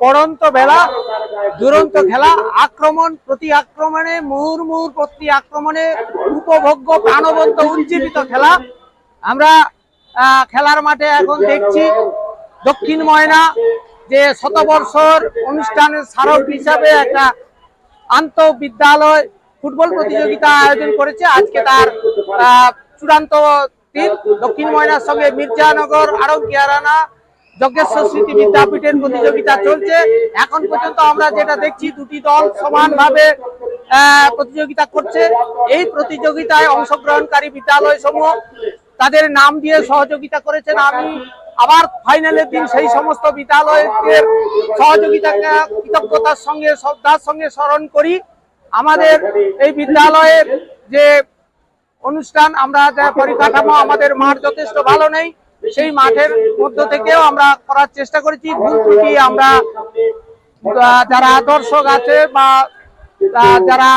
পড়ন্ত বেলা, দুরন্ত খেলা, আক্রমণ প্রতি আক্রমণে, মুহুর্মুহুর প্রতি আক্রমণে উপভোগ্য প্রাণবন্ত উজ্জীবিত খেলা। আমরা খেলার মাঠে এখন দেখছি দক্ষিণ ময়না যে শতবর্ষর অনুষ্ঠানের স্মারক হিসাবে একটা আন্তঃবিদ্যালয় ফুটবল প্রতিযোগিতা আয়োজন করেছে। আজকে তার চূড়ান্ত দিন। দক্ষিণ ময়নার সঙ্গে মির্জানগর আরঙ্গিয়ারানা যজ্ঞেশ্বর স্মৃতি বিদ্যাপীঠের প্রতিযোগিতা চলছে। এখন পর্যন্ত আমরা যেটা দেখছি দুটি দল সমানভাবে প্রতিযোগিতা করছে। এই প্রতিযোগিতায় অংশগ্রহণকারী বিদ্যালয় সমূহ তাদের নাম দিয়ে সহযোগিতা করেছেন। আমি আবার ফাইনালের দিন সেই সমস্ত বিদ্যালয়ের সহযোগিতাকে কৃতজ্ঞতার সঙ্গে শ্রদ্ধার সঙ্গে স্মরণ করি। আমাদের এই বিদ্যালয়ের যে অনুষ্ঠান, আমরা যা পরিকাঠামো, আমাদের মাঠ যথেষ্ট ভালো নেই, সেই মাঠের মধ্য থেকেও আমরা করার চেষ্টা করেছি। ভুল ত্রুটি আমরা যারা দর্শক আছে বা যারা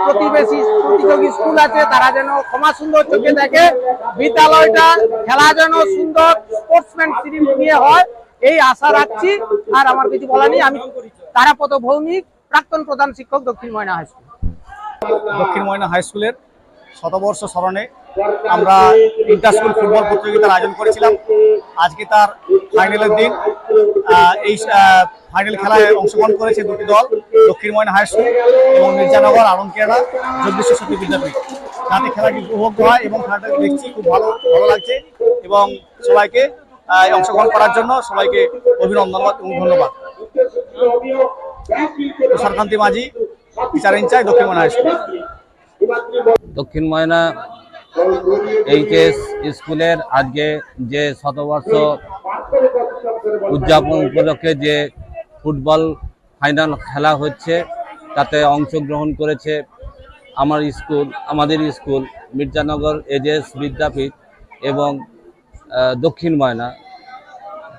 প্রতিবেশী প্রতিযোগী স্কুল আছে তারা যেন ক্ষমা সুন্দর চোখে দেখে, বিদ্যালয়টা খেলা যেন সুন্দর স্পোর্টসম্যানশিপ নিয়ে হয় এই আশা রাখছি। আর আমার কিছু বলা নেই। আমি তারাপদ ভৌমিক, প্রাক্তন প্রধান শিক্ষক, দক্ষিণ ময়না হাই স্কুল। দক্ষিণ ময়না হাই স্কুলের শতবর্ষ স্মরণে আমরা ইন্টার স্কুল ফুটবল প্রতিযোগিতার আয়োজন করেছিলাম। আজকে তার ফাইনালের দিন। এই ফাইনাল খেলায় অংশগ্রহণ করেছে দুটি দল, দক্ষিণ ময়না হাই স্কুল এবং মির্জানগর আরঙ্গিয়ারানা যজ্ঞেশ্বর স্মৃতি বিদ্যাপীঠ। যাতে খেলাটি উপভোগ হয় এবং খেলাটা দেখছি খুব ভালো লাগছে এবং সবাইকে অংশগ্রহণ করার জন্য সবাইকে অভিনন্দন এবং ধন্যবাদ। সরকান্তি মাঝি, বিচার ইনচার্জ, দক্ষিণ ময়না হাই স্কুল। দক্ষিণ ময়না এইচএস স্কুলের আজকে যে শতবর্ষ উদযাপন উপলক্ষে যে ফুটবল ফাইনাল খেলা হচ্ছে তাতে অংশগ্রহণ করেছে আমাদের স্কুল মির্জানগর এজেএস বিদ্যাপীঠ এবং দক্ষিণ ময়না।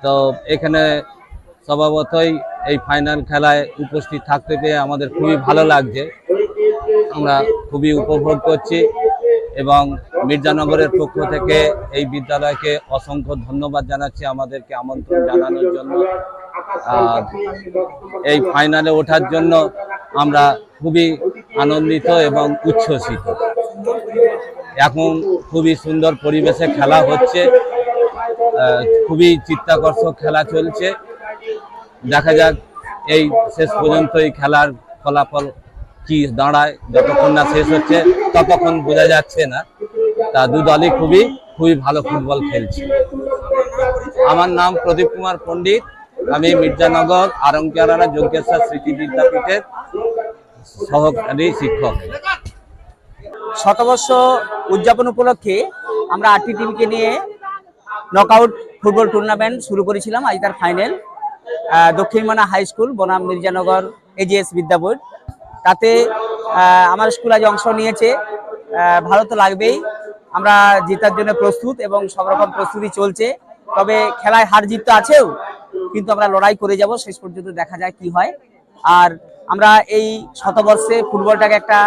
তো এখানে স্বভাবতই এই ফাইনাল খেলায় উপস্থিত থাকতে পেয়ে আমাদের খুবই ভালো লাগছে, আমরা খুবই উপভোগ করছি এবং মির্জানগরের পক্ষ থেকে এই বিদ্যালয়কে অসংখ্য ধন্যবাদ জানাচ্ছি আমাদেরকে আমন্ত্রণ জানানোর জন্য। এই ফাইনালে ওঠার জন্য আমরা খুবই আনন্দিত এবং উচ্ছ্বসিত। এখন খুবই সুন্দর পরিবেশে খেলা হচ্ছে, খুবই চিত্তাকর্ষক খেলা চলছে। দেখা যাক এই শেষ পর্যন্ত এই খেলার ফলাফল কি দাঁড়ায়। যতক্ষণ না শেষ হচ্ছে ততক্ষণ বোঝা যাচ্ছে না। তা দু দলই খুবই ভালো ফুটবল খেলছে। আমার নাম প্রদীপ কুমার পণ্ডিত, আমি মির্জানগর আরঙ্গিয়ারানা যজ্ঞেশ্বর স্মৃতি বিদ্যাপীঠের সহকারী শিক্ষক। শতবর্ষ উদযাপন উপলক্ষে আমরা 8টি টিমকে নিয়ে নকআউট ফুটবল টুর্নামেন্ট শুরু করেছিলাম। আজ তার ফাইনাল। দক্ষিণ ময়না হাই স্কুল বনাম মির্জানগর এজেএস বিদ্যাপীঠ, তাতে আমার স্কুল আজ অংশ নিয়েছে। ভালো তো লাগবেই, আমরা জেতার জন্য প্রস্তুত এবং সব রকম প্রস্তুতি চলছে। তবে খেলায় হার জিত তো আছেও, কিন্তু আমরা লড়াই করে যাব শেষ পর্যন্ত, দেখা যায় কি হয়। আর আমরা এই শতবর্ষে ফুটবলটাকে একটা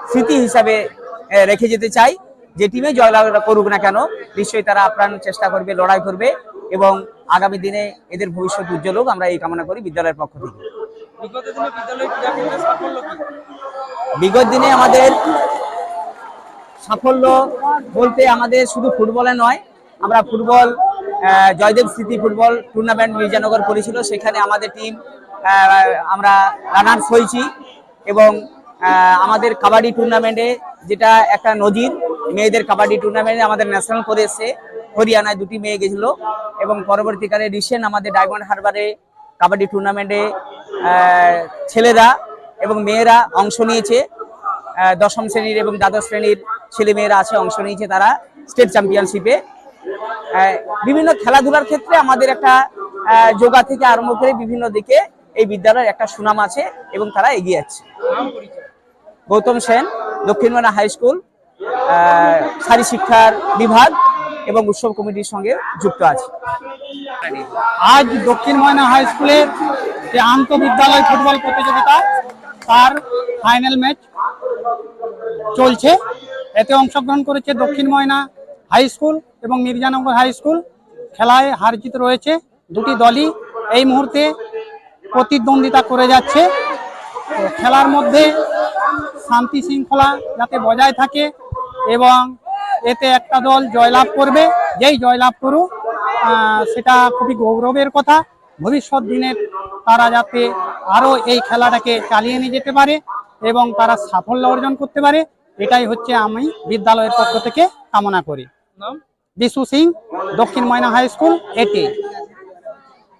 স্মৃতি হিসাবে রেখে যেতে চাই। যে টিমে জয়লাভ করুক না কেন, নিশ্চয়ই তারা আপ্রাণ চেষ্টা করবে, লড়াই করবে এবং আগামী দিনে এদের ভবিষ্যৎ উজ্জ্বল হোক, আমরা এই কামনা করি বিদ্যালয়ের পক্ষ থেকে। বিগত দিনে আমাদের সাফল্য বলতে আমাদের শুধু ফুটবলে নয়, আমরা ফুটবল জয়দেব স্মৃতি ফুটবল টুর্নামেন্ট মির্জানগর করেছিল, সেখানে আমাদের টিম আমরা রানার্স হয়েছি এবং আমাদের কাবাডি টুর্নামেন্টে, যেটা একটা নজির, মেয়েদের কাবাডি টুর্নামেন্টে আমাদের ন্যাশনাল করে এসছে। হরিয়ানায় 2টি মেয়ে গেছিল এবং পরবর্তীকালে রিসেন্ট আমাদের ডায়মন্ড হারবারে কাবাডি টুর্নামেন্টে ছেলেরা এবং মেয়েরা অংশ নিয়েছে। 10ম শ্রেণীর এবং দ্বাদশ শ্রেণীর ছেলে মেয়েরা আছে, অংশ নিয়েছে তারা স্টেট চ্যাম্পিয়নশিপে। বিভিন্ন খেলাধুলার ক্ষেত্রে আমাদের একটা যোগা থেকে আরম্ভ করে বিভিন্ন দিকে এই বিদ্যালয়ের একটা সুনাম আছে এবং তারা এগিয়ে যাচ্ছে। গৌতম সেন, দক্ষিণ ময়না হাই স্কুল, শারীরিক শিক্ষার বিভাগ এবং উৎসব কমিটির সঙ্গে যুক্ত আছে। আজ দক্ষিণ ময়না হাই স্কুলের যে আন্তঃবিদ্যালয় ফুটবল প্রতিযোগিতা তার ফাইনাল ম্যাচ চলছে। এতে অংশগ্রহণ করেছে দক্ষিণ ময়না হাই স্কুল এবং মির্জানগর হাই স্কুল। খেলায় হার জিত রয়েছে, দুটি দলই এই মুহূর্তে প্রতিদ্বন্দ্বিতা করে যাচ্ছে। তো খেলার মধ্যে শান্তি শৃঙ্খলা যাতে বজায় থাকে এবং এতে একটা দল জয়লাভ করবে, যেই জয়লাভ করুক সেটা খুবই গৌরবের কথা। ভবিষ্যৎ দিনের তারা যাতে আরও এই খেলাটাকে চালিয়ে নিয়ে যেতে পারে এবং তারা সাফল্য অর্জন করতে পারে, এটাই হচ্ছে আমি বিদ্যালয়ের পক্ষ থেকে কামনা করি। বিশু সিং, দক্ষিণ ময়না হাই স্কুল, এটি।